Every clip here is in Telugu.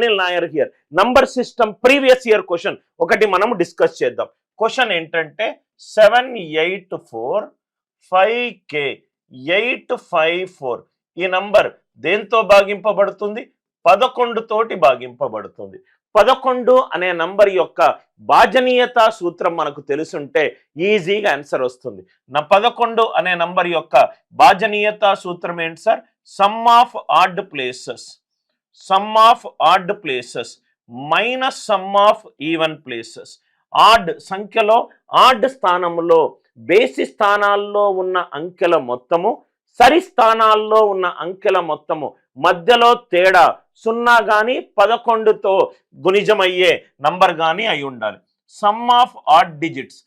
Anil Nair here. Number system previous year question ఒకటి మనం డిస్కస్ చేద్దాం. క్వశ్చన్ ఏంటంటే 784 5k 854 ఈ నంబర్ దేంతో భాగింపబడుతుంది? 11 తోటి భాగింపబడుతుంది. 11 అనే నంబర్ యొక్క భాజనీయత సూత్రం మనకు తెలుసుంటే ఈజీగా ఆన్సర్ వస్తుంది. 11 అనే నంబర్ యొక్క భాజనీయత సూత్రం ఏంటి sir? Sum of odd places minus sum of even places. Odd సంఖ్యలో ఆడ్ స్థానంలో బేసి స్థానాల్లో ఉన్న అంకెల మొత్తము, సరి స్థానాల్లో ఉన్న అంకెల మొత్తము మధ్యలో తేడా 0 కానీ 11తో గుణిజమయ్యే నంబర్ కానీ అయి ఉండాలి. Some of add digits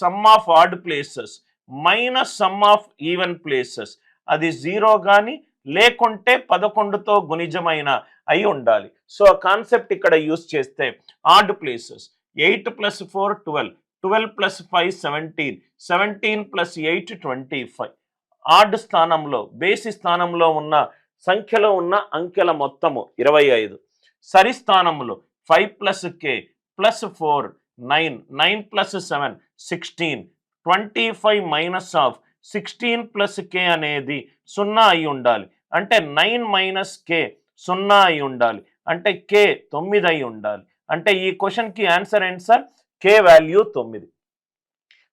some of odd places minus sum of even places అది 0 కానీ లేకుంటే 11తో గుణిజమైన అయి ఉండాలి. సో కాన్సెప్ట్ ఇక్కడ యూజ్ చేస్తే ఆడ్ ప్లేసెస్ 8 + 4 12, 12 + 5 17, 17 + 8 25. ఆడ్ స్థానంలో బేసి స్థానంలో ఉన్న సంఖ్యలో ఉన్న అంకెల మొత్తము 25. సరి స్థానంలో 5 + k + 4 9, 9 + 7 16, 25 మైనస్ ఆఫ్ 16 + k అనేది 0 అయి ఉండాలి. అంటే 9 - k 0 అయి ఉండాలి. అంటే k 9 అయి ఉండాలి. అంటే ఈ క్వశ్చన్కి ఆన్సర్ ఏంటి సార్? k value 9.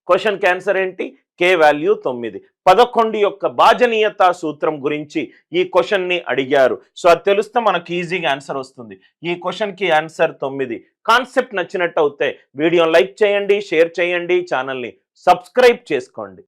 క్వశ్చన్కి ఆన్సర్ ఏంటి? k value 9. 11 యొక్క భాజనీయత సూత్రం గురించి ఈ క్వశ్చన్ని అడిగారు. సో అది తెలిస్తే మనకు ఈజీగా ఆన్సర్ వస్తుంది. ఈ క్వశ్చన్కి ఆన్సర్ 9. కాన్సెప్ట్ నచ్చినట్టు అయితే వీడియోని లైక్ చేయండి, షేర్ చేయండి, ఛానల్ని సబ్స్క్రైబ్ చేసుకోండి.